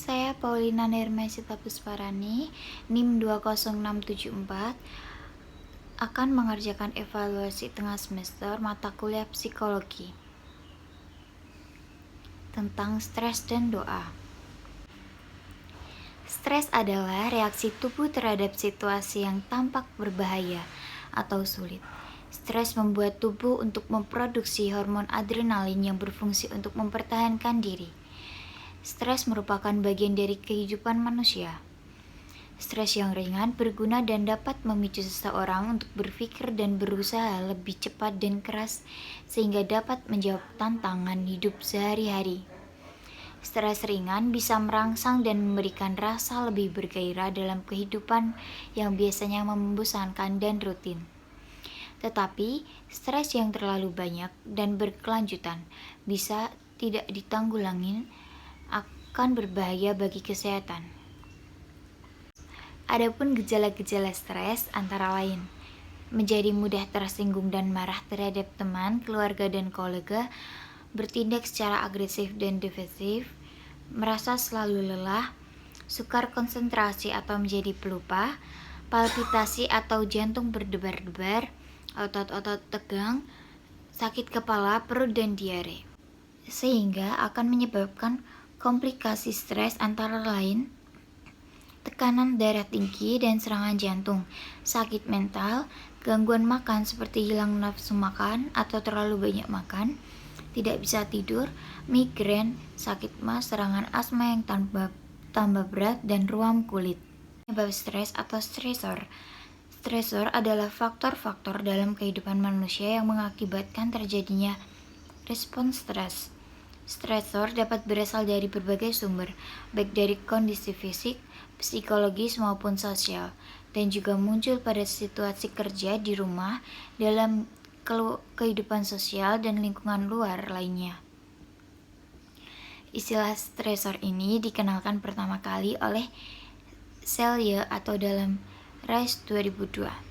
Saya Paulina Nirmesita Pusparani, NIM 20674, akan mengerjakan evaluasi tengah semester mata kuliah psikologi tentang stres dan doa. Stres adalah reaksi tubuh terhadap situasi yang tampak berbahaya atau sulit. Stres membuat tubuh untuk memproduksi hormon adrenalin yang berfungsi untuk mempertahankan diri. Stres merupakan bagian dari kehidupan manusia. Stres yang ringan berguna dan dapat memicu seseorang untuk berpikir dan berusaha lebih cepat dan keras sehingga dapat menjawab tantangan hidup sehari-hari. Stres ringan bisa merangsang dan memberikan rasa lebih bergairah dalam kehidupan yang biasanya membosankan dan rutin. Tetapi, stres yang terlalu banyak dan berkelanjutan bisa tidak ditanggulangi akan berbahaya bagi kesehatan. Adapun gejala-gejala stres antara lain menjadi mudah tersinggung dan marah terhadap teman, keluarga, dan kolega, bertindak secara agresif dan defensif, merasa selalu lelah, sukar konsentrasi atau menjadi pelupa, palpitasi atau jantung berdebar-debar, otot-otot tegang, sakit kepala, perut, dan diare. Sehingga akan menyebabkan komplikasi stres antara lain tekanan darah tinggi dan serangan jantung, sakit mental, gangguan makan seperti hilang nafsu makan atau terlalu banyak makan, tidak bisa tidur, migrain, sakit MAS, serangan asma yang tambah berat, dan ruam kulit. Penyebab stres atau stresor. Stresor adalah faktor-faktor dalam kehidupan manusia yang mengakibatkan terjadinya respons stres. Stresor dapat berasal dari berbagai sumber, baik dari kondisi fisik, psikologis maupun sosial, dan juga muncul pada situasi kerja di rumah, dalam kehidupan sosial dan lingkungan luar lainnya. Istilah stresor ini dikenalkan pertama kali oleh Selye atau dalam Rice 2002.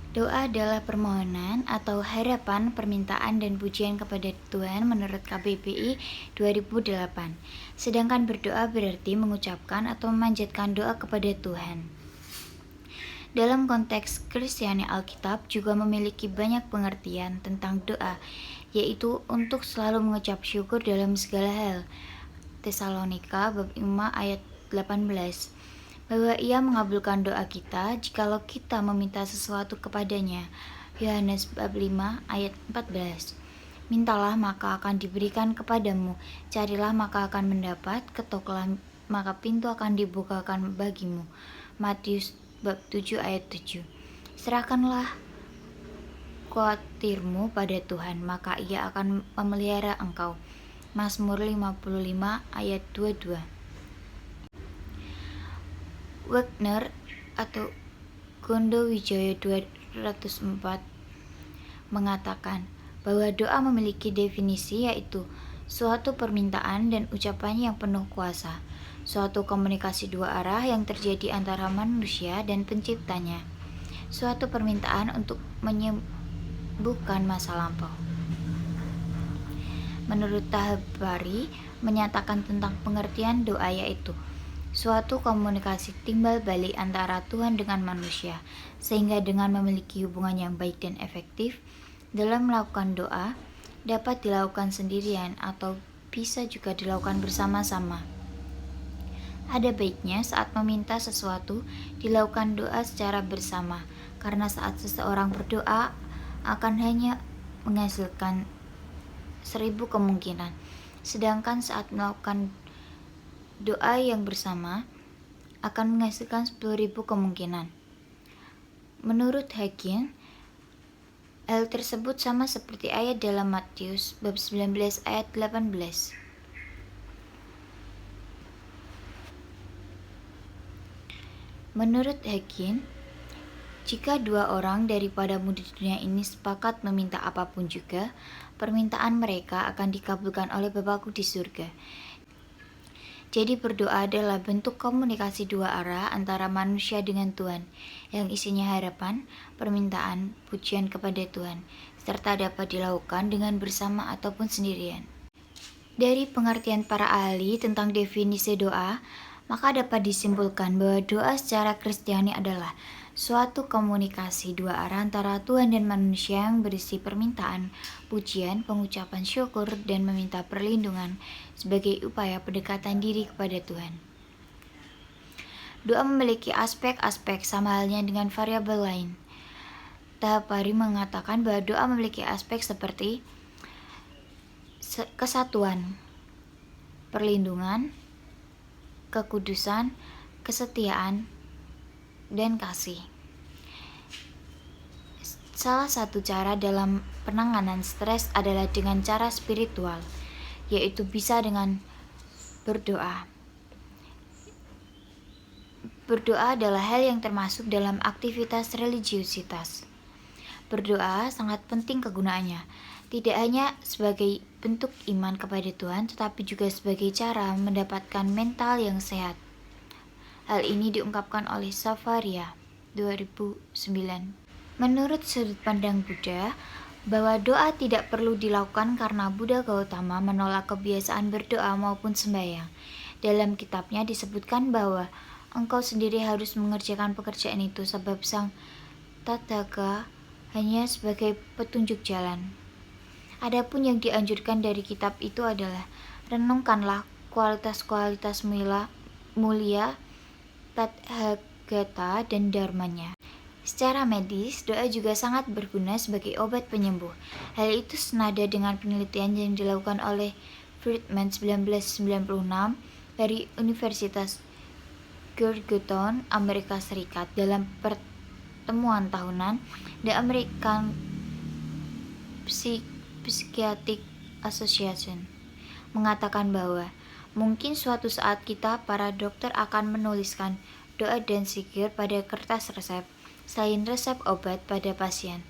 Doa adalah permohonan atau harapan, permintaan, dan pujian kepada Tuhan menurut KBBI 2008. Sedangkan berdoa berarti mengucapkan atau memanjatkan doa kepada Tuhan. Dalam konteks Kristiani, Alkitab juga memiliki banyak pengertian tentang doa, yaitu untuk selalu mengucap syukur dalam segala hal. Tesalonika bab 5 ayat 18. Bahwa ia mengabulkan doa kita jikalau kita meminta sesuatu kepadanya. Yohanes bab 5 ayat 14. Mintalah maka akan diberikan kepadamu, carilah maka akan mendapat, ketoklah maka pintu akan dibukakan bagimu. Matius bab 7 ayat 7. Serahkanlah khawatirmu pada Tuhan, maka ia akan memelihara engkau. Mazmur 55 ayat 22. Wagner atau Gondo Wijaya 204 mengatakan bahwa doa memiliki definisi, yaitu suatu permintaan dan ucapan yang penuh kuasa, suatu komunikasi dua arah yang terjadi antara manusia dan penciptanya, suatu permintaan untuk menyembuhkan masa lampau. Menurut Tahabari menyatakan tentang pengertian doa, yaitu suatu komunikasi timbal balik antara Tuhan dengan manusia, sehingga dengan memiliki hubungan yang baik dan efektif dalam melakukan doa, dapat dilakukan sendirian atau bisa juga dilakukan bersama-sama. Ada baiknya saat meminta sesuatu dilakukan doa secara bersama, karena saat seseorang berdoa akan hanya menghasilkan 1000 kemungkinan, sedangkan saat melakukan doa yang bersama akan menghasilkan 10.000 kemungkinan. Menurut Hakim, hal tersebut sama seperti ayat dalam Matius bab 19 ayat 18. Menurut Hakim, jika dua orang daripadamu di dunia ini sepakat meminta apapun juga, permintaan mereka akan dikabulkan oleh Bapakku di surga. Jadi berdoa adalah bentuk komunikasi dua arah antara manusia dengan Tuhan, yang isinya harapan, permintaan, pujian kepada Tuhan, serta dapat dilakukan dengan bersama ataupun sendirian. Dari pengertian para ahli tentang definisi doa, maka dapat disimpulkan bahwa doa secara Kristiani adalah suatu komunikasi dua arah antara Tuhan dan manusia yang berisi permintaan, pujian, pengucapan syukur, dan meminta perlindungan sebagai upaya pendekatan diri kepada Tuhan. Doa memiliki aspek-aspek sama halnya dengan variabel lain. Tahapari mengatakan bahwa doa memiliki aspek seperti kesatuan, perlindungan, kekudusan, kesetiaan, dan kasih. Salah satu cara dalam penanganan stres adalah dengan cara spiritual, yaitu bisa dengan berdoa. Berdoa adalah hal yang termasuk dalam aktivitas religiusitas. Berdoa sangat penting kegunaannya, tidak hanya sebagai bentuk iman kepada Tuhan, tetapi juga sebagai cara mendapatkan mental yang sehat. Hal ini diungkapkan oleh Safaria 2009. Menurut sudut pandang Buddha, bahwa doa tidak perlu dilakukan karena Buddha Gautama menolak kebiasaan berdoa maupun sembahyang. Dalam kitabnya disebutkan bahwa engkau sendiri harus mengerjakan pekerjaan itu sebab sang Tathagata hanya sebagai petunjuk jalan. Adapun yang dianjurkan dari kitab itu adalah renungkanlah kualitas-kualitas mulia Tathagata dan dharmanya. Secara medis, doa juga sangat berguna sebagai obat penyembuh. Hal itu senada dengan penelitian yang dilakukan oleh Friedman 1996 dari Universitas Georgetown, Amerika Serikat dalam pertemuan tahunan The American Psychiatric Association mengatakan bahwa mungkin suatu saat kita para dokter akan menuliskan doa dan zikir pada kertas resep selain resep obat pada pasien.